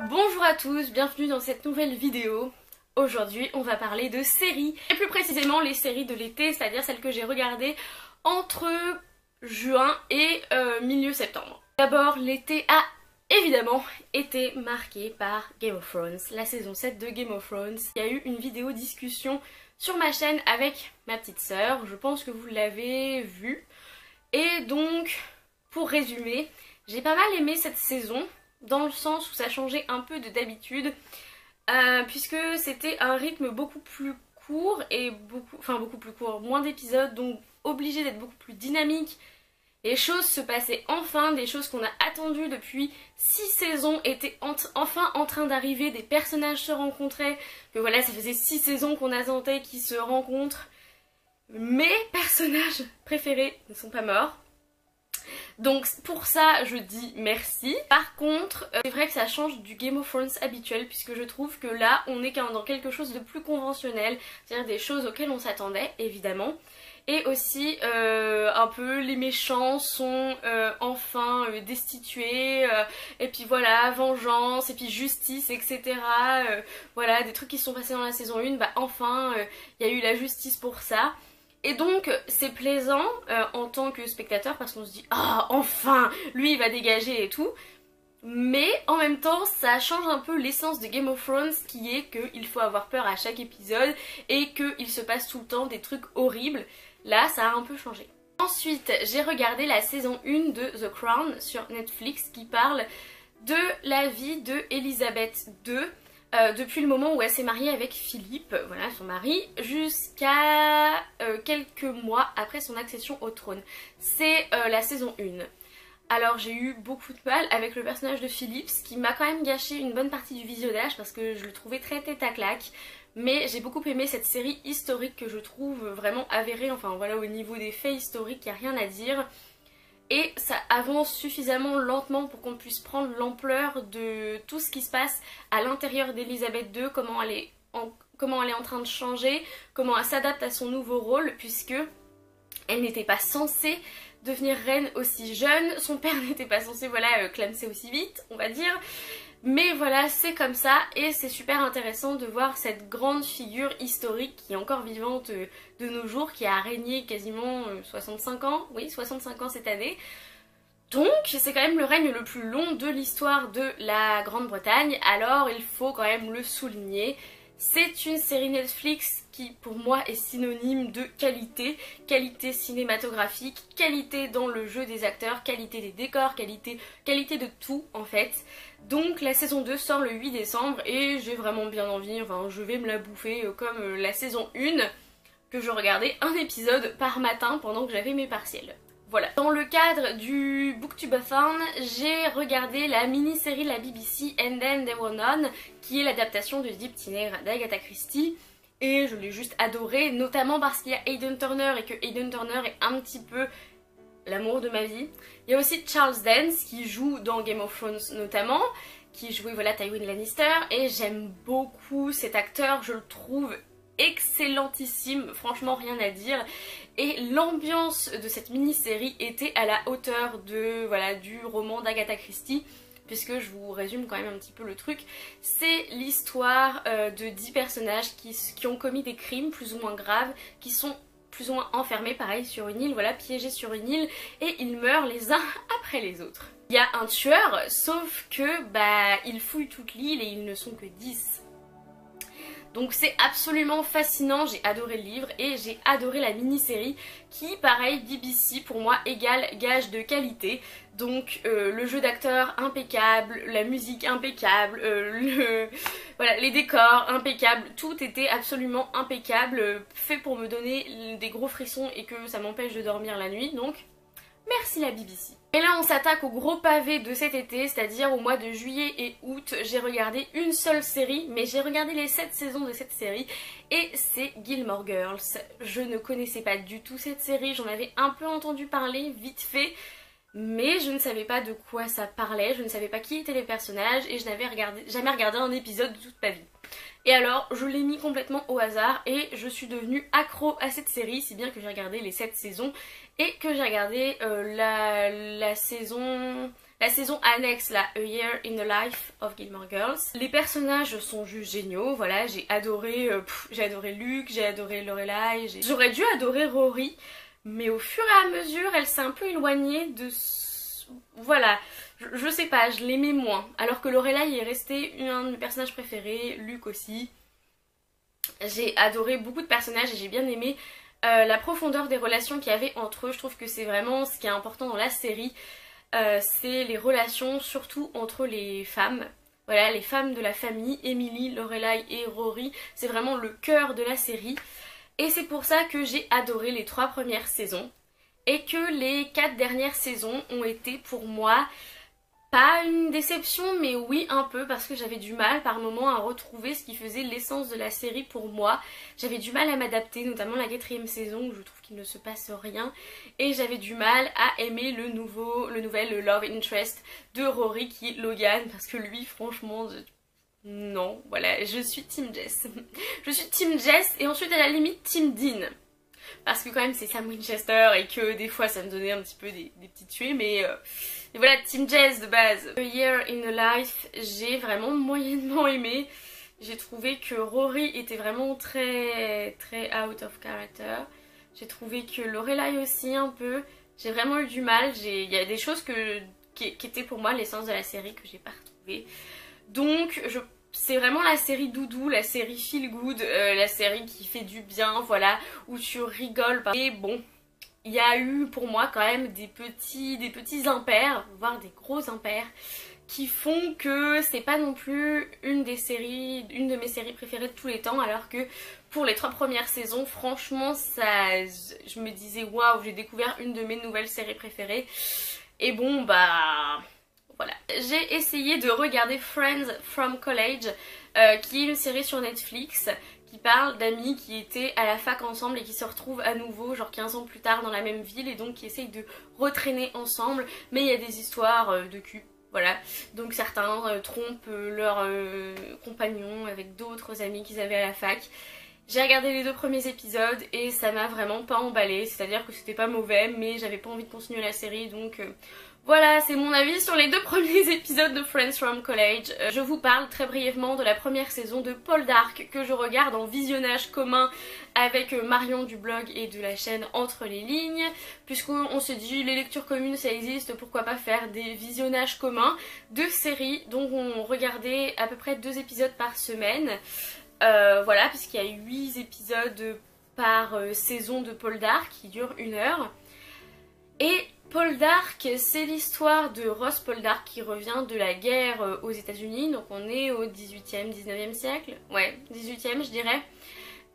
Bonjour à tous, bienvenue dans cette nouvelle vidéo. Aujourd'hui on va parler de séries, et plus précisément les séries de l'été, c'est-à-dire celles que j'ai regardées entre juin et milieu septembre. D'abord, l'été a évidemment été marqué par Game of Thrones, la saison 7 de Game of Thrones. Il y a eu une vidéo discussion sur ma chaîne avec ma petite sœur, je pense que vous l'avez vue. Et donc, pour résumer, j'ai pas mal aimé cette saison, dans le sens où ça changeait un peu de d'habitude, puisque c'était un rythme beaucoup plus court et beaucoup plus court, moins d'épisodes, donc obligé d'être beaucoup plus dynamique. Les choses se passaient enfin, des choses qu'on a attendues depuis 6 saisons étaient enfin en train d'arriver, des personnages se rencontraient, que voilà, ça faisait 6 saisons qu'on attendait qu'ils se rencontrent. Mes personnages préférés ne sont pas morts. Donc pour ça je dis merci. Par contre c'est vrai que ça change du Game of Thrones habituel, puisque je trouve que là on est dans quelque chose de plus conventionnel, c'est-à-dire des choses auxquelles on s'attendait évidemment. Et aussi un peu les méchants sont enfin destitués, et puis voilà, vengeance, et puis justice, etc. Voilà, des trucs qui sont passés dans la saison 1, bah enfin il y a eu la justice pour ça. Et donc c'est plaisant en tant que spectateur, parce qu'on se dit ah enfin lui il va dégager et tout. Mais en même temps ça change un peu l'essence de Game of Thrones, qui est qu'il faut avoir peur à chaque épisode et qu'il se passe tout le temps des trucs horribles. Là ça a un peu changé. Ensuite j'ai regardé la saison 1 de The Crown sur Netflix, qui parle de la vie de Elisabeth II. Depuis le moment où elle s'est mariée avec Philippe, voilà son mari, jusqu'à quelques mois après son accession au trône. C'est la saison 1. Alors j'ai eu beaucoup de mal avec le personnage de Philippe, ce qui m'a quand même gâché une bonne partie du visionnage, parce que je le trouvais très tête à claque. Mais j'ai beaucoup aimé cette série historique que je trouve vraiment avérée, enfin voilà, au niveau des faits historiques, il n'y a rien à dire. Et ça avance suffisamment lentement pour qu'on puisse prendre l'ampleur de tout ce qui se passe à l'intérieur d'Elisabeth II, comment elle est en train de changer, comment elle s'adapte à son nouveau rôle, puisque elle n'était pas censée devenir reine aussi jeune, son père n'était pas censé, voilà, clamser aussi vite, on va dire. Mais voilà, c'est comme ça, et c'est super intéressant de voir cette grande figure historique qui est encore vivante de nos jours, qui a régné quasiment 65 ans, oui 65 ans cette année. Donc c'est quand même le règne le plus long de l'histoire de la Grande-Bretagne, alors il faut quand même le souligner. C'est une série Netflix qui pour moi est synonyme de qualité, qualité cinématographique, qualité dans le jeu des acteurs, qualité des décors, qualité de tout en fait. Donc la saison 2 sort le 8 décembre et j'ai vraiment bien envie, enfin je vais me la bouffer comme la saison 1, que je regardais un épisode par matin pendant que j'avais mes partiels. Voilà. Dans le cadre du Booktubeathon, j'ai regardé la mini-série de la BBC And Then There Were None, qui est l'adaptation de Deep Teenager d'Agatha Christie. Et je l'ai juste adoré, notamment parce qu'il y a Aidan Turner et que Aidan Turner est un petit peu l'amour de ma vie. Il y a aussi Charles Dance qui joue dans Game of Thrones notamment, qui jouait voilà Tywin Lannister, et j'aime beaucoup cet acteur, je le trouve excellentissime, franchement rien à dire. Et l'ambiance de cette mini-série était à la hauteur de, voilà, du roman d'Agatha Christie, puisque je vous résume quand même un petit peu le truc. C'est l'histoire de 10 personnages qui ont commis des crimes plus ou moins graves, qui sont plus ou moins enfermés pareil sur une île, voilà, piégés sur une île, et ils meurent les uns après les autres. Il y a un tueur, sauf que bah il fouille toute l'île et ils ne sont que 10. Donc c'est absolument fascinant, j'ai adoré le livre et j'ai adoré la mini-série qui, pareil, BBC pour moi égale gage de qualité. Donc le jeu d'acteur impeccable, la musique impeccable, voilà, les décors impeccables, tout était absolument impeccable, fait pour me donner des gros frissons et que ça m'empêche de dormir la nuit, donc merci la BBC. Et là on s'attaque au gros pavé de cet été, c'est-à-dire au mois de juillet et août. J'ai regardé une seule série, mais j'ai regardé les 7 saisons de cette série, et c'est Gilmore Girls. Je ne connaissais pas du tout cette série, j'en avais un peu entendu parler, vite fait, mais je ne savais pas de quoi ça parlait, je ne savais pas qui étaient les personnages, et je n'avais jamais regardé un épisode de toute ma vie. Et alors je l'ai mis complètement au hasard et je suis devenue accro à cette série, si bien que j'ai regardé les 7 saisons et que j'ai regardé la saison la saison annexe, là, A Year in the Life of Gilmore Girls. Les personnages sont juste géniaux, voilà, j'ai adoré Luke, j'ai adoré Lorelai, j'aurais dû adorer Rory, mais au fur et à mesure, elle s'est un peu éloignée de... Voilà, je sais pas, je l'aimais moins. Alors que Lorelai est restée un de mes personnages préférés, Luke aussi. J'ai adoré beaucoup de personnages et j'ai bien aimé la profondeur des relations qu'il y avait entre eux. Je trouve que c'est vraiment ce qui est important dans la série. C'est les relations surtout entre les femmes. Voilà, les femmes de la famille, Emily, Lorelai et Rory. C'est vraiment le cœur de la série. Et c'est pour ça que j'ai adoré les 3 premières saisons. Et que les 4 dernières saisons ont été pour moi pas une déception, mais oui un peu, parce que j'avais du mal par moments à retrouver ce qui faisait l'essence de la série pour moi. J'avais du mal à m'adapter, notamment la 4e saison où je trouve qu'il ne se passe rien. Et j'avais du mal à aimer le nouvel love interest de Rory qui est Logan, parce que lui franchement... Non, voilà, je suis Team Jess. Je suis Team Jess et ensuite à la limite Team Dean. Parce que quand même c'est Sam Winchester et que des fois ça me donnait un petit peu des petits tués, mais voilà, Team Jess de base. A Year in a Life, j'ai vraiment moyennement aimé. J'ai trouvé que Rory était vraiment très out of character. J'ai trouvé que Lorelai aussi un peu. J'ai vraiment eu du mal. Il y a des choses qui étaient pour moi l'essence de la série que j'ai pas retrouvées. Donc c'est vraiment la série doudou, la série feel good, la série qui fait du bien, voilà, où tu rigoles. Et bon, il y a eu pour moi quand même des petits impairs, voire des gros impairs, qui font que c'est pas non plus une de mes séries préférées de tous les temps, alors que pour les 3 premières saisons, franchement, je me disais waouh, j'ai découvert une de mes nouvelles séries préférées. Et bon, bah... Voilà. J'ai essayé de regarder Friends from College, qui est une série sur Netflix qui parle d'amis qui étaient à la fac ensemble et qui se retrouvent à nouveau genre 15 ans plus tard dans la même ville et donc qui essayent de retraîner ensemble, mais il y a des histoires de cul. Voilà, donc certains trompent leurs compagnons avec d'autres amis qu'ils avaient à la fac. J'ai regardé les 2 premiers épisodes et ça m'a vraiment pas emballé, c'est-à-dire que c'était pas mauvais mais j'avais pas envie de continuer la série, donc voilà, c'est mon avis sur les 2 premiers épisodes de Friends from College. Je vous parle très brièvement de la première saison de Paul Dark que je regarde en visionnage commun avec Marion du blog et de la chaîne Entre les lignes, puisqu'on se dit les lectures communes ça existe, pourquoi pas faire des visionnages communs de séries. Donc on regardait à peu près 2 épisodes par semaine. Voilà, puisqu'il y a 8 épisodes par saison de Paul Dark qui dure 1 heure. Et Paul Dark, c'est l'histoire de Ross Paul Dark qui revient de la guerre aux États-Unis. Donc on est au 18e, 19e siècle. Ouais, 18e je dirais.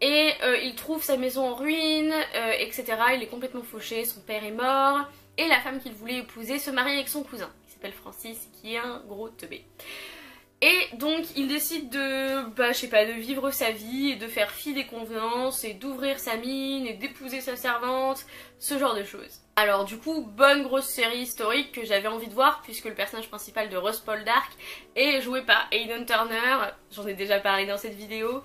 Et il trouve sa maison en ruine, etc. Il est complètement fauché, son père est mort. Et la femme qu'il voulait épouser se marie avec son cousin, qui s'appelle Francis, qui est un gros teubé. Et donc il décide de, je sais pas, de vivre sa vie et de faire fi des convenances et d'ouvrir sa mine et d'épouser sa servante, ce genre de choses. Alors du coup, bonne grosse série historique que j'avais envie de voir puisque le personnage principal de Ross Paul Dark est joué par Aidan Turner, j'en ai déjà parlé dans cette vidéo,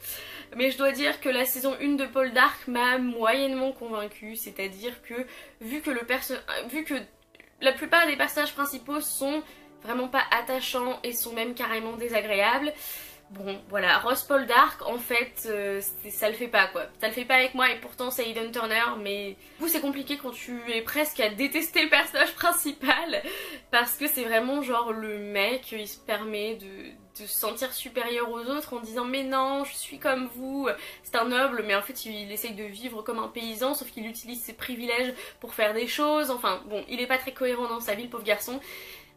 mais je dois dire que la saison 1 de Paul Dark m'a moyennement convaincue, c'est-à-dire que vu que la plupart des personnages principaux sont vraiment pas attachants et sont même carrément désagréables. Bon voilà, Ross Paul Dark en fait ça le fait pas quoi. Ça le fait pas avec moi et pourtant c'est Aidan Turner, mais du coup c'est compliqué quand tu es presque à détester le personnage principal parce que c'est vraiment genre le mec, il se permet de se sentir supérieur aux autres en disant mais non je suis comme vous, c'est un noble, mais en fait il essaye de vivre comme un paysan sauf qu'il utilise ses privilèges pour faire des choses, enfin bon il est pas très cohérent dans sa vie le pauvre garçon.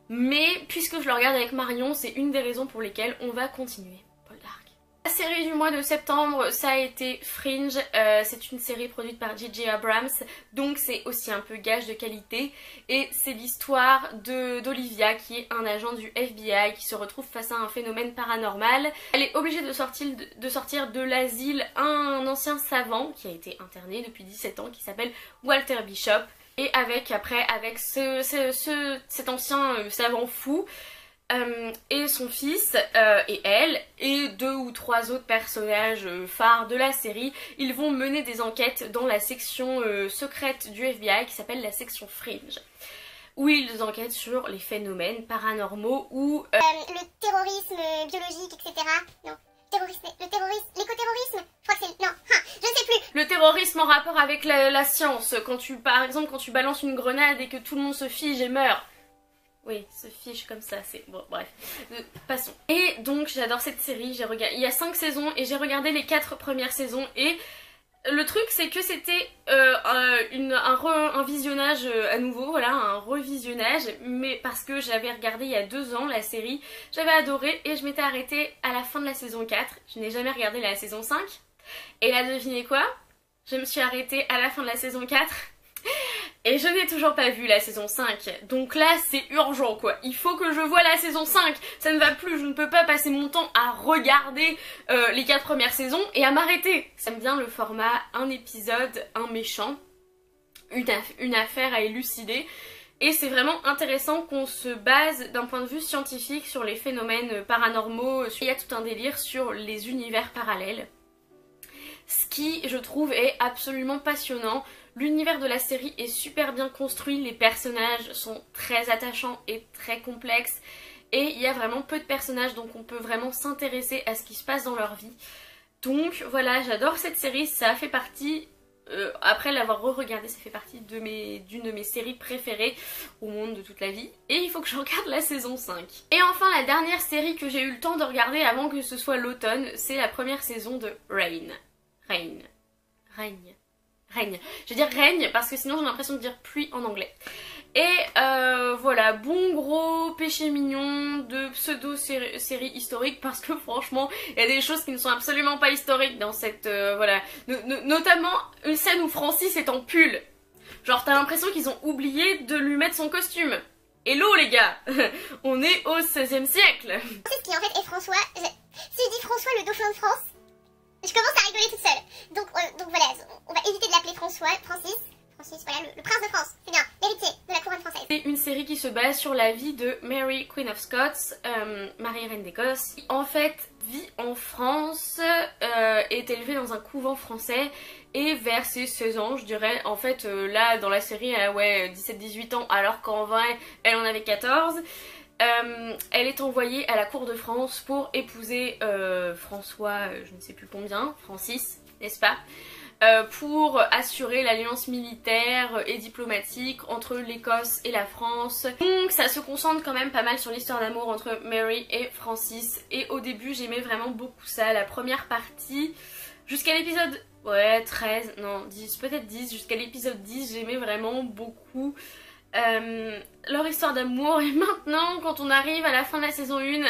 Mais puisque je le regarde avec Marion, c'est une des raisons pour lesquelles on va continuer Paul Dark. La série du mois de septembre, ça a été Fringe. C'est une série produite par J.J. Abrams, donc c'est aussi un peu gage de qualité. Et c'est l'histoire d'Olivia, qui est un agent du FBI, qui se retrouve face à un phénomène paranormal. Elle est obligée de sortir de l'asile un ancien savant, qui a été interné depuis 17 ans, qui s'appelle Walter Bishop. Et avec cet ancien savant fou et son fils et elle et 2 ou 3 autres personnages phares de la série, ils vont mener des enquêtes dans la section secrète du FBI qui s'appelle la section Fringe. où ils enquêtent sur les phénomènes paranormaux ou le terrorisme biologique, etc. Non, l'écoterrorisme, je crois que c'est... Non, je ne sais plus. Le terrorisme en rapport avec la science, par exemple quand tu balances une grenade et que tout le monde se fige et meurt. Oui, se fiche comme ça, c'est... Bon, bref. Passons. Et donc, j'adore cette série. Il y a 5 saisons et j'ai regardé les 4 premières saisons. Et le truc, c'est que c'était un visionnage à nouveau, voilà, un revisionnage. Mais parce que j'avais regardé il y a 2 ans la série, j'avais adoré et je m'étais arrêtée à la fin de la saison 4. Je n'ai jamais regardé la saison 5. Et là, devinez quoi? Je me suis arrêtée à la fin de la saison 4. Et je n'ai toujours pas vu la saison 5, donc là c'est urgent quoi, il faut que je voie la saison 5, ça ne va plus, je ne peux pas passer mon temps à regarder les 4 premières saisons et à m'arrêter. J'aime bien le format, un épisode, un méchant, une affaire à élucider, et c'est vraiment intéressant qu'on se base d'un point de vue scientifique sur les phénomènes paranormaux, il y a tout un délire sur les univers parallèles. Ce qui, je trouve, est absolument passionnant. L'univers de la série est super bien construit, les personnages sont très attachants et très complexes. Et il y a vraiment peu de personnages, donc on peut vraiment s'intéresser à ce qui se passe dans leur vie. Donc voilà, j'adore cette série, ça fait partie... après l'avoir re-regardée, ça fait partie d'une de mes séries préférées au monde de toute la vie. Et il faut que je regarde la saison 5. Et enfin, la dernière série que j'ai eu le temps de regarder avant que ce soit l'automne, c'est la première saison de Règne. Je vais dire règne parce que sinon j'ai l'impression de dire pluie en anglais. Et voilà, bon gros péché mignon de pseudo-série historique parce que franchement, il y a des choses qui ne sont absolument pas historiques dans cette... voilà, notamment une scène où Francis est en pull. Genre t'as l'impression qu'ils ont oublié de lui mettre son costume. Hello les gars, on est au 16e siècle. C'est qui en fait est François. Si je dis François le dauphin de France, je commence à rigoler toute seule. Donc voilà, on va éviter de l'appeler François, Francis, voilà, le prince de France, c'est bien, l'héritier de la couronne française. C'est une série qui se base sur la vie de Mary, Queen of Scots, Marie Reine d'Écosse, qui en fait vit en France, est élevée dans un couvent français, et vers ses 16 ans, je dirais, en fait là dans la série, elle a ouais, 17-18 ans, alors qu'en vrai, elle en avait 14. Elle est envoyée à la cour de France pour épouser François, je ne sais plus combien, Francis, n'est-ce pas, pour assurer l'alliance militaire et diplomatique entre l'Écosse et la France. Donc ça se concentre quand même pas mal sur l'histoire d'amour entre Mary et Francis. Et au début j'aimais vraiment beaucoup ça, la première partie, jusqu'à l'épisode... ouais, 13, non, 10, peut-être 10, jusqu'à l'épisode 10, j'aimais vraiment beaucoup leur histoire d'amour. Et maintenant, quand on arrive à la fin de la saison 1,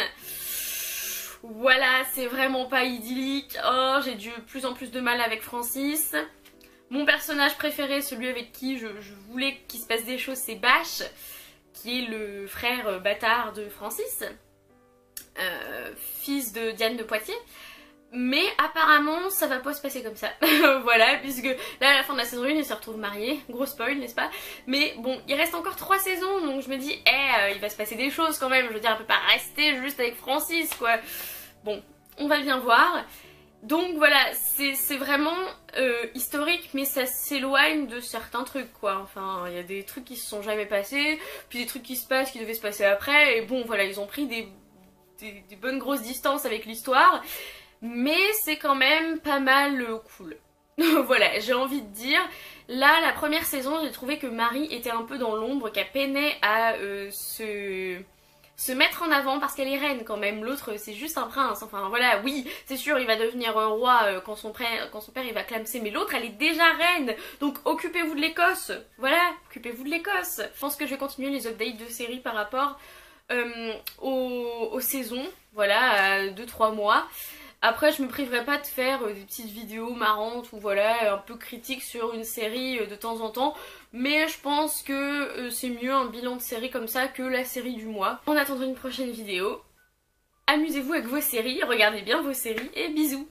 voilà, c'est vraiment pas idyllique. Oh, j'ai de plus en plus de mal avec Francis. Mon personnage préféré, celui avec qui je voulais qu'il se passe des choses, c'est Bash, qui est le frère bâtard de Francis, fils de Diane de Poitiers. Mais apparemment ça va pas se passer comme ça. Voilà, puisque là à la fin de la saison 1 ils se retrouvent mariés, gros spoil n'est-ce pas. Mais bon, il reste encore 3 saisons, donc je me dis il va se passer des choses quand même. Je veux dire, elle peut pas rester juste avec Francis quoi. Bon, on va bien voir. Donc voilà, c'est vraiment historique, mais ça s'éloigne de certains trucs quoi. Enfin, il y a des trucs qui se sont jamais passés, puis des trucs qui se passent qui devaient se passer après. Et bon voilà, ils ont pris des bonnes grosses distances avec l'histoire. Mais c'est quand même pas mal cool. Voilà, j'ai envie de dire. Là, la première saison, j'ai trouvé que Marie était un peu dans l'ombre, qu'elle peinait à se mettre en avant parce qu'elle est reine quand même. L'autre, c'est juste un prince. Enfin voilà, oui, c'est sûr, il va devenir roi quand son père il va clamser. Mais l'autre, elle est déjà reine. Donc occupez-vous de l'Écosse. Voilà, occupez-vous de l'Écosse. Je pense que je vais continuer les updates de séries par rapport aux saisons. Voilà, à 2-3 mois. Après je me priverai pas de faire des petites vidéos marrantes ou voilà un peu critiques sur une série de temps en temps, mais je pense que c'est mieux un bilan de série comme ça que la série du mois. En attendant une prochaine vidéo, amusez-vous avec vos séries, regardez bien vos séries et bisous.